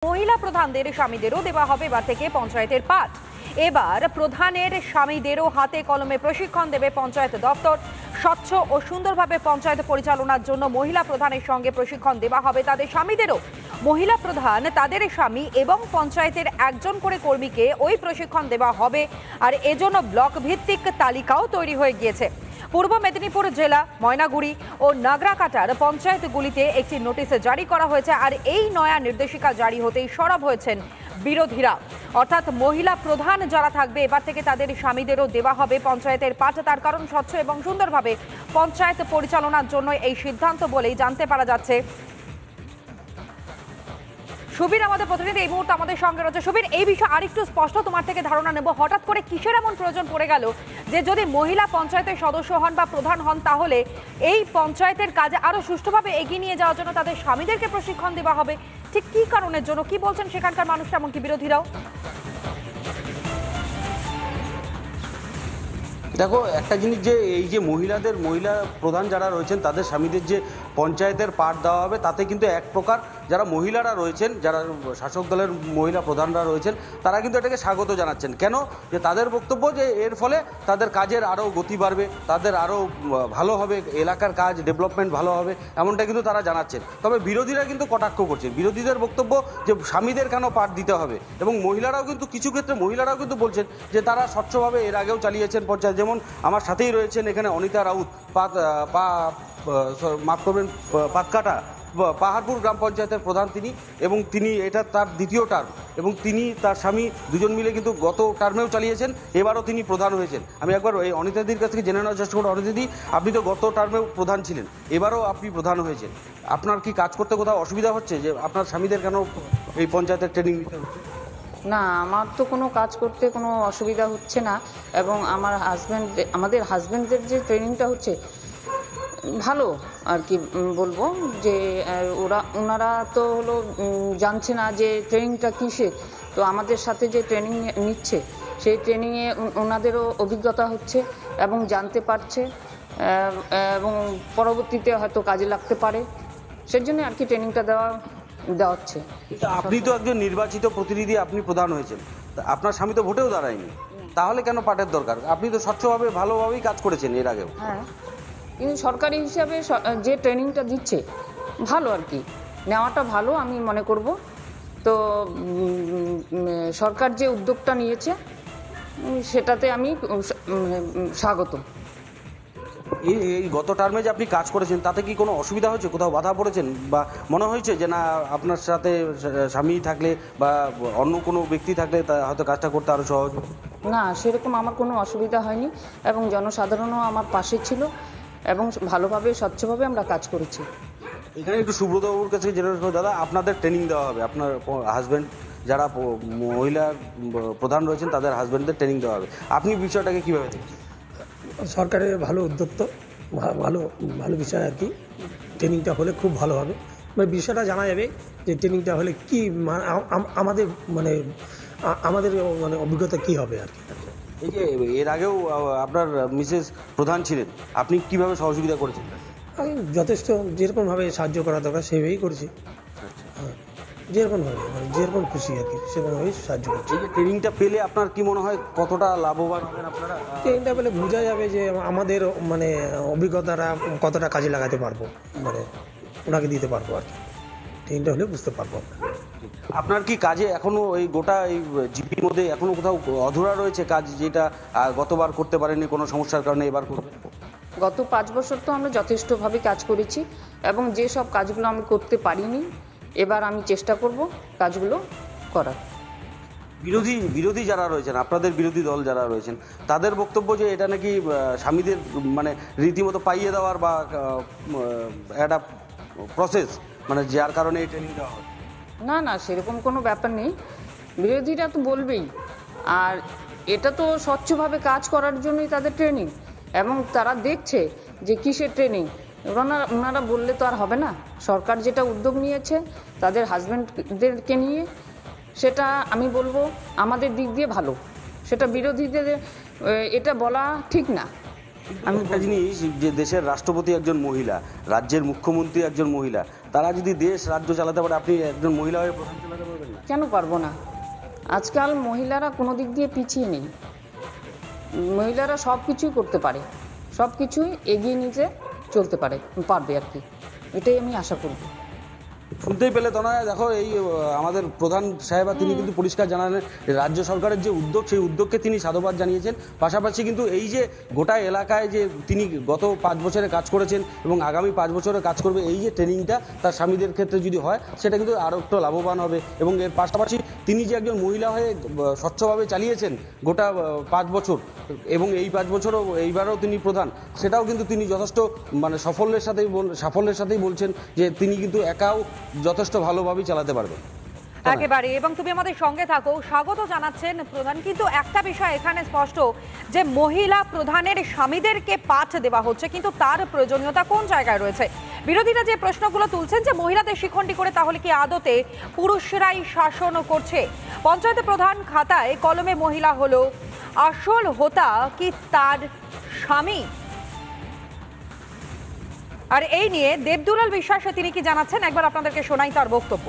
মহিলা প্রধানদের স্বামীদেরও দেওয়া হবে এবার থেকে পঞ্চায়েতের পাঠ। এবার প্রধানের স্বামীদেরও হাতে কলমে প্রশিক্ষণ দেবে পঞ্চায়েত দপ্তর। স্বচ্ছ ও সুন্দরভাবে পঞ্চায়েত পরিচালনার জন্য মহিলা প্রধানের সঙ্গে প্রশিক্ষণ দেওয়া হবে তাদের স্বামীদেরও। মহিলা প্রধান, তাদের স্বামী এবং পঞ্চায়েতের একজন করে কর্মীকে ওই প্রশিক্ষণ দেওয়া হবে। আর এজন্য ব্লক ভিত্তিক তালিকাও তৈরি হয়ে গিয়েছে। পূর্ব মেদিনীপুর জেলা ময়নাগুড়ি ও নাগরাকাটার পঞ্চায়েতগুলিতে একটি নোটিশ জারি করা হয়েছে। আর এই নয়া নির্দেশিকা জারি হতেই সরব হয়েছেন বিরোধীরা। অর্থাৎ মহিলা প্রধান যারা থাকবে এবার থেকে তাদের স্বামীদেরও দেওয়া হবে পঞ্চায়েতের পাঠ। তার কারণ স্বচ্ছ এবং সুন্দরভাবে পঞ্চায়েত পরিচালনার জন্য এই সিদ্ধান্ত বলেই জানতে পারা যাচ্ছে। সুবীর আমাদের প্রতিনিধি এই মুহূর্তে আমাদের সঙ্গে রয়েছে। সুবীর, এই বিষয়ে আরেকটু স্পষ্ট তোমার থেকে ধারণা নেব, হঠাৎ করে কিসের এমন প্রয়োজন পড়ে গেল যে যদি মহিলা পঞ্চায়েতের সদস্য হন বা প্রধান হন তাহলে এই পঞ্চায়েতের কাজে আরো সুষ্ঠুভাবে এগিয়ে নিয়ে যাওয়ার জন্য তাদের স্বামীদেরকে প্রশিক্ষণ দেওয়া হবে? ঠিক কি কারণের জন্য, কি বলছেন সেখানকার মানুষরা, এমনকি বিরোধীরাও? দেখো, একটা জিনিস যে এই যে মহিলা প্রধান যারা রয়েছেন তাদের স্বামীদের যে পঞ্চায়েতের পাঠ দেওয়া হবে, তাতে কিন্তু এক প্রকার যারা মহিলারা রয়েছেন, যারা শাসক দলের মহিলা প্রধানরা রয়েছেন, তারা কিন্তু এটাকে স্বাগত জানাচ্ছেন। কেন? যে তাদের বক্তব্য যে এর ফলে তাদের কাজের আরও গতি বাড়বে, তাদের আরও ভালো হবে, এলাকার কাজ ডেভেলপমেন্ট ভালো হবে, এমনটা কিন্তু তারা জানাচ্ছেন। তবে বিরোধীরা কিন্তু কটাক্ষ করছেন। বিরোধীদের বক্তব্য যে স্বামীদের কেন পাঠ দিতে হবে, এবং মহিলারাও কিন্তু কিছু ক্ষেত্রে মহিলারাও কিন্তু বলছেন যে তারা স্বচ্ছভাবে এর আগেও চালিয়েছেন পঞ্চায়েত। যেমন আমার সাথেই রয়েছেন এখানে অনিতা রাউত, মাফ করবেন, পাতকাটা পাহাড়পুর গ্রাম পঞ্চায়েতের প্রধান তিনি, এবং তিনি এটা তার দ্বিতীয় টার্ম, এবং তিনি তার স্বামী দুজন মিলে কিন্তু গত টার্মেও চালিয়েছেন, এবারও তিনি প্রধান হয়েছেন। আমি একবার এই অনিতাদির কাছ থেকে জেনে নেওয়ার চেষ্টা করব। অনিতাদি, আপনি তো গত টার্মেও প্রধান ছিলেন, এবারও আপনি প্রধান হয়েছেন, আপনার কি কাজ করতে কোথাও অসুবিধা হচ্ছে? যে আপনার স্বামীদের কেন এই পঞ্চায়েতের ট্রেনিং দিতে হচ্ছে? না, আমার তো কোনো কাজ করতে কোনো অসুবিধা হচ্ছে না, এবং আমাদের হাজব্যান্ডদের যে ট্রেনিংটা হচ্ছে ভালো আর কি বলবো। যে ওনারা তো হলো জানছে না যে ট্রেনিংটা কিসের, তো আমাদের সাথে যে ট্রেনিং নিচ্ছে সেই ট্রেনিংয়ে ওনাদেরও অভিজ্ঞতা হচ্ছে এবং জানতে পারছে, এবং পরবর্তীতে হয়তো কাজে লাগতে পারে, সেজন্য আর কি ট্রেনিংটা দেওয়াচ্ছে। আপনি তো একজন নির্বাচিত প্রতিনিধি, আপনি প্রধান হয়েছেন, আপনার স্বামী তো ভোটেও দাঁড়ায়নি, তাহলে কেন পাঠের দরকার? আপনি তো স্বচ্ছভাবে ভালোভাবেই কাজ করেছেন এর আগেও। হ্যাঁ, কিন্তু সরকারি হিসাবে যে ট্রেনিংটা দিচ্ছে ভালো আর কি, নেওয়াটা ভালো আমি মনে করব। তো সরকার যে উদ্যোগটা নিয়েছে সেটাতে আমি স্বাগত। এই গত টার্মে যে আপনি কাজ করেছেন তাতে কি কোনো অসুবিধা হয়েছে, কোথাও বাধা পড়েছেন, বা মনে হয়েছে যে না আপনার সাথে স্বামী থাকলে বা অন্য কোনো ব্যক্তি থাকলে তা হয়তো কাজটা করতে আরও সহজ? না, সেরকম আমার কোনো অসুবিধা হয়নি, এবং জনসাধারণও আমার পাশে ছিল, এবং ভালোভাবে স্বচ্ছভাবে আমরা কাজ করেছি। এখানে একটু সুব্রতবাবুর কাছে জেনে রাখবো। দাদা, আপনাদের ট্রেনিং দেওয়া হবে, আপনার হাজব্যান্ড যারা মহিলা প্রধান রয়েছেন তাদের হাজব্যান্ডদের ট্রেনিং দেওয়া হবে, আপনি বিষয়টাকে কীভাবে দেখছেন? সরকারের ভালো উদ্যোগ, তো ভালো ভালো বিষয় আর কি। ট্রেনিংটা হলে খুব ভালো হবে, মানে বিষয়টা জানা যাবে যে ট্রেনিংটা হলে কি আমাদের মানে আমাদের মানে অভিজ্ঞতা কী হবে আর কি। এই যে এর আগেও আপনার মিসেস প্রধান ছিলেন, আপনি কিভাবে সহযোগিতা করেছেন? আমি যথেষ্ট যেরকমভাবে সাহায্য করা দরকার সেভাবেই করেছি। হ্যাঁ, যেরকমভাবে মানে যেরকম খুশি আর কি সেরকমভাবেই সাহায্য করছি। এই যে ট্রেনিংটা পেলে আপনার কি মনে হয় কতটা লাভবান হবেন আপনারা? ট্রেনিংটা পেলে বোঝা যাবে যে আমাদের মানে অভিজ্ঞতাটা কতটা কাজে লাগাতে পারবো, মানে ওনাকে দিতে পারবো আর কি। ট্রেনিংটা হলে বুঝতে পারবো আমরা। আপনার কি কাজে এখনো এই গোটা এই জিপির মধ্যে এখনো কোথাও অধুরা রয়েছে কাজ, যেটা গতবার করতে পারেননি কোনো সমস্যার কারণে এবার করবেন? গত 5 বছর তো আমরা যথেষ্টভাবে কাজ করেছি, এবং যে সব কাজগুলো আমি করতে পারিনি এবার আমি চেষ্টা করব কাজগুলো করার। বিরোধী যারা রয়েছেন, আপনাদের বিরোধী দল যারা রয়েছেন, তাদের বক্তব্য যে এটা নাকি স্বামীদের মানে রীতিমতো পাইয়ে দেওয়ার বা একটা প্রসেস, মানে যার কারণে এই ট্রেনিং দেওয়া হয়। না না, সেরকম কোনো ব্যাপার নেই, বিরোধীরা তো বলবেই। আর এটা তো স্বচ্ছভাবে কাজ করার জন্যই তাদের ট্রেনিং, এবং তারা দেখছে যে কিসের ট্রেনিং। ওনারা বললে তো আর হবে না। সরকার যেটা উদ্যোগ নিয়েছে তাদের হাজব্যান্ডদেরকে নিয়ে, সেটা আমি বলবো আমাদের দিক দিয়ে ভালো, সেটা বিরোধীদের এটা বলা ঠিক না। আমি একটা জিনিস, যে দেশের রাষ্ট্রপতি একজন মহিলা, রাজ্যের মুখ্যমন্ত্রী একজন মহিলা, তারা যদি দেশ রাজ্য চালাতে পারে, আপনি একজন মহিলা হয়ে প্রধান চালাতে পারবেন না? কেন পারবো না? আজকাল মহিলারা কোনো দিক দিয়ে পিছিয়ে নেই, মহিলারা সব কিছুই করতে পারে, সব কিছুই এগিয়ে নিতে চলতে পারবে আর কি, এটাই আমি আশা করব। শুনতেই পেলে তনয়া, দেখো এই আমাদের প্রধান সাহেবা তিনি কিন্তু পরিষ্কার জানালেন রাজ্য সরকারের যে উদ্যোগ, সেই উদ্যোগকে তিনি সাধুবাদ জানিয়েছেন। পাশাপাশি কিন্তু এই যে গোটা এলাকায় যে তিনি গত 5 বছরে কাজ করেছেন এবং আগামী 5 বছরে কাজ করবে, এই যে ট্রেনিংটা তার স্বামীদের ক্ষেত্রে যদি হয় সেটা কিন্তু আরও একটু লাভবান হবে। এবং এর পাশাপাশি তিনি যে একজন মহিলা হয়ে স্বচ্ছভাবে চালিয়েছেন গোটা 5 বছর, এবং এই 5 বছরও এইবারও তিনি প্রধান, সেটাও কিন্তু তিনি যথেষ্ট মানে সাফল্যের সাথেই বলছেন যে তিনি কিন্তু একাও যথেষ্ট ভালোভাবেই চালাতে পারবেন। একেবারে, এবং তুমি আমাদের সঙ্গে থাকো। স্বাগত জানাচ্ছেন প্রধান, কিন্তু একটা বিষয় এখানে স্পষ্ট যে মহিলা প্রধানের স্বামীদেরকে পাঠ দেওয়া হচ্ছে, কিন্তু তার প্রয়োজনীয়তা কোন জায়গায় রয়েছে? বিরোধীরা যে প্রশ্নগুলো তুলছেন যে মহিলাদের শিখণ্ডী করে তাহলে কি আদতে পুরুষরাই শাসন করছে? পঞ্চায়েত প্রধান খাতায় কলমে মহিলা হলো, আসল হোতা কি তার স্বামী? আর এই নিয়ে দেবদুলাল বিশ্বাস তিনি কি জানাচ্ছেন, একবার আপনাদেরকে শোনাই তার বক্তব্য।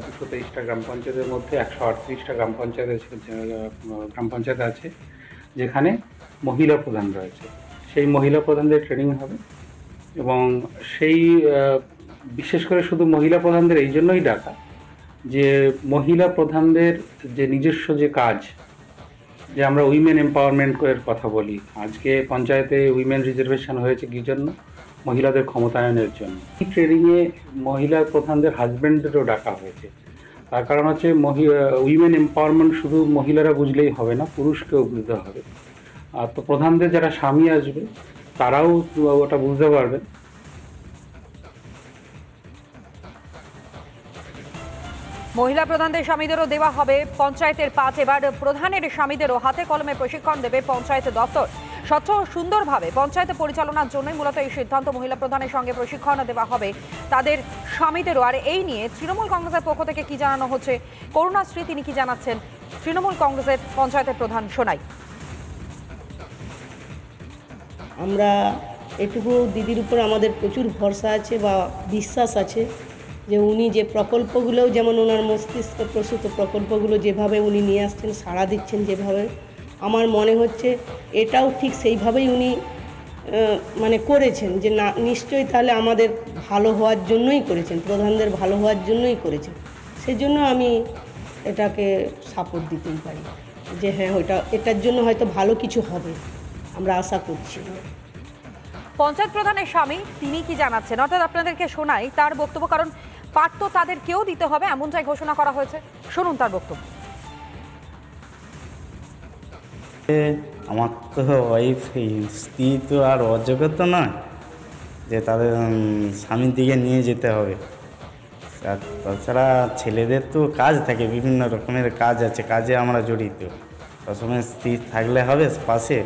223টা গ্রাম পঞ্চায়েতের মধ্যে 138টা গ্রাম পঞ্চায়েত আছে যেখানে মহিলা প্রধান রয়েছে। সেই মহিলা প্রধানদের ট্রেনিং হবে, এবং সেই বিশেষ করে শুধু মহিলা প্রধানদের এই জন্যই ডাকা যে মহিলা প্রধানদের যে নিজস্ব যে কাজ, যে আমরা উইমেন এম্পাওয়ারমেন্টের কথা বলি, আজকে পঞ্চায়েতে উইমেন রিজার্ভেশন হয়েছে কি জন্য? মহিলাদের ক্ষমতায়নের জন্য। এই ট্রেনিংয়ে মহিলা প্রধানদের হাজব্যান্ডদেরও ডাকা হয়েছে। তার কারণ হচ্ছে উইমেন এম্পাওয়ারমেন্ট শুধু মহিলারা বুঝলেই হবে না, পুরুষকেও বুঝতে হবে। আর তো প্রধানদের যারা স্বামী আসবে তারাও ওটা বুঝতে পারবেন। মহিলা প্রধানদের স্বামীদেরও দেওয়া হবে পঞ্চায়েতের পাঠ। এবার প্রধানের স্বামীদেরও হাতে কলমে প্রশিক্ষণ দেবে পঞ্চায়েত দপ্তর। স্বচ্ছ ও সুন্দরভাবে পঞ্চায়েত পরিচালনার জন্যই মূলত এই সিদ্ধান্ত। মহিলা প্রধানের সঙ্গে প্রশিক্ষণ দেওয়া হবে তাদের স্বামীদেরও। আর এই নিয়ে তৃণমূল কংগ্রেসের পক্ষ থেকে কি জানানো হচ্ছে, করুণাশ্রী তিনি কি জানাচ্ছেন, তৃণমূল কংগ্রেসের পঞ্চায়েতের প্রধান শোনাই। আমরা এটুকু দিদির উপর আমাদের প্রচুর ভরসা আছে বা বিশ্বাস আছে যে উনি যে প্রকল্পগুলোও, যেমন ওনার মস্তিষ্ক প্রসূত প্রকল্পগুলো যেভাবে উনি নিয়ে আসছেন, সাড়া দিচ্ছেন যেভাবে, আমার মনে হচ্ছে এটাও ঠিক সেইভাবেই উনি মানে করেছেন, যে না নিশ্চয়ই তাহলে আমাদের ভালো হওয়ার জন্যই করেছেন, প্রধানদের ভালো হওয়ার জন্যই করেছেন। সেজন্য আমি এটাকে সাপোর্ট দিতেই পারি যে হ্যাঁ এটার জন্য হয়তো ভালো কিছু হবে, আমরা আশা করছি। পঞ্চায়েত প্রধানের স্বামী তিনি কি জানাচ্ছেন, অর্থাৎ আপনাদেরকে শোনাই তার বক্তব্য, কারণ পাঠ তো তাদের কেউ দিতে হবে এমনটাই ঘোষণা করা হয়েছে। শুনুন তার বক্তব্য। আমার তো ওয়াইফ স্ত্রী তো আর অযোগ্য তো নয় যে তাদের স্বামীর দিকে নিয়ে যেতে হবে। আর তাছাড়া ছেলেদের তো কাজ থাকে, বিভিন্ন রকমের কাজ আছে, কাজে আমরা জড়িত, সবসময় স্ত্রী থাকলে হবে পাশে।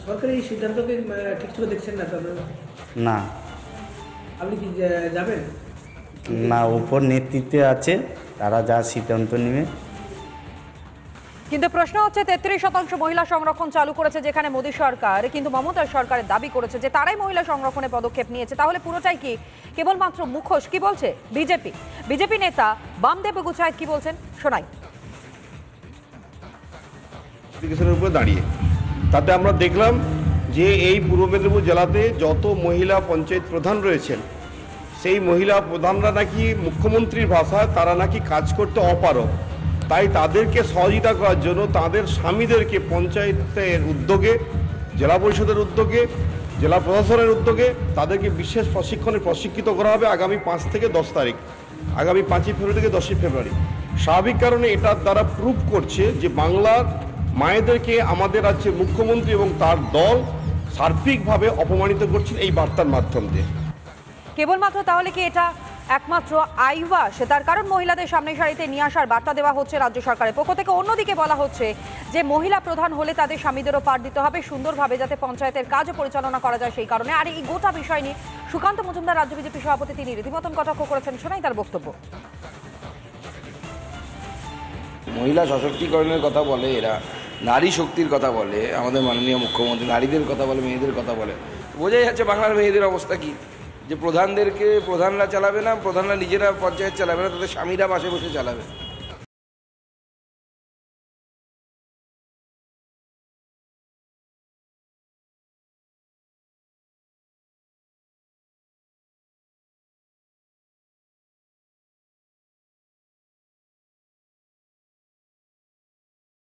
সরকারি এই সিদ্ধান্তকে ঠিক করে দেখছেন না তবে? না, আপনি কি যাবেন না, উপর নেতৃত্বে আছে, তারা যা সিদ্ধান্ত নেবে। কিন্তু প্রশ্ন হচ্ছে 33% মহিলা সংরক্ষণ চালু করেছে যেখানে মোদী সরকার, কিন্তু মমতা সরকারের দাবি করেছে যে তারাই মহিলা সংরক্ষণে পদক্ষেপ নিয়েছে। তাহলে পুরোটাই কি কেবলমাত্র মুখোশ? কি বলছে বিজেপি নেতা বামদেব গুছায়েত কি বলছেন শোনাই। উপরে দাঁড়িয়ে তাতে আমরা দেখলাম যে এই পূর্ব মেদিনীপুর জেলাতে যত মহিলা পঞ্চায়েত প্রধান রয়েছেন, সেই মহিলা প্রধানরা নাকি মুখ্যমন্ত্রীর ভাষায় তারা নাকি কাজ করতে অপারগ। তাই তাদেরকে সহযোগিতা করার জন্য তাদের স্বামীদেরকে পঞ্চায়েতের উদ্যোগে, জেলা পরিষদের উদ্যোগে, জেলা প্রশাসনের উদ্যোগে তাদেরকে বিশেষ প্রশিক্ষিত করা হবে আগামী 5 থেকে 10 তারিখ, আগামী 5ই ফেব্রুয়ারি থেকে 10ই ফেব্রুয়ারি। স্বাভাবিক কারণে এটার দ্বারা প্রুভ করছে যে বাংলার মায়েদেরকে আমাদের রাজ্যের মুখ্যমন্ত্রী এবং তার দল সার্বিকভাবে অপমানিত করছেন এই বার্তার মাধ্যম দিয়ে। কেবলমাত্র তাহলে কি এটা একমাত্র আইওয়াস? তার কারণ মহিলাদের সামনে সারিতে নিয়ে আসার বার্তা দেওয়া হচ্ছে রাজ্য সরকারের পক্ষ থেকে। অন্যদিকে বলা হচ্ছে যে মহিলা প্রধান হলে তাদের স্বামীদেরও পাঠ দিতে হবে সুন্দরভাবে, যাতে পঞ্চায়েতের কাজ পরিচালনা করা যায় সেই কারণে। আর এই গোটা বিষয় নিয়ে সুকান্ত মজুমদার রাজ্য বিজেপি সভাপতি তিনি রীতিমতন কটাক্ষ করেছেন, শোনাই তার বক্তব্য। মহিলা সশক্তিকরণের কথা বলে এরা, নারী শক্তির কথা বলে আমাদের মাননীয় মুখ্যমন্ত্রী, নারীদের কথা বলে, মেয়েদের কথা বলে, বোঝাই যাচ্ছে বাংলার মেয়েদের অবস্থা কি। যে প্রধানরা চালাবে না, প্রধানরা নিজেরা পঞ্চায়েত চালাবে না, তাদের স্বামীরা পাশে বসে চালাবে।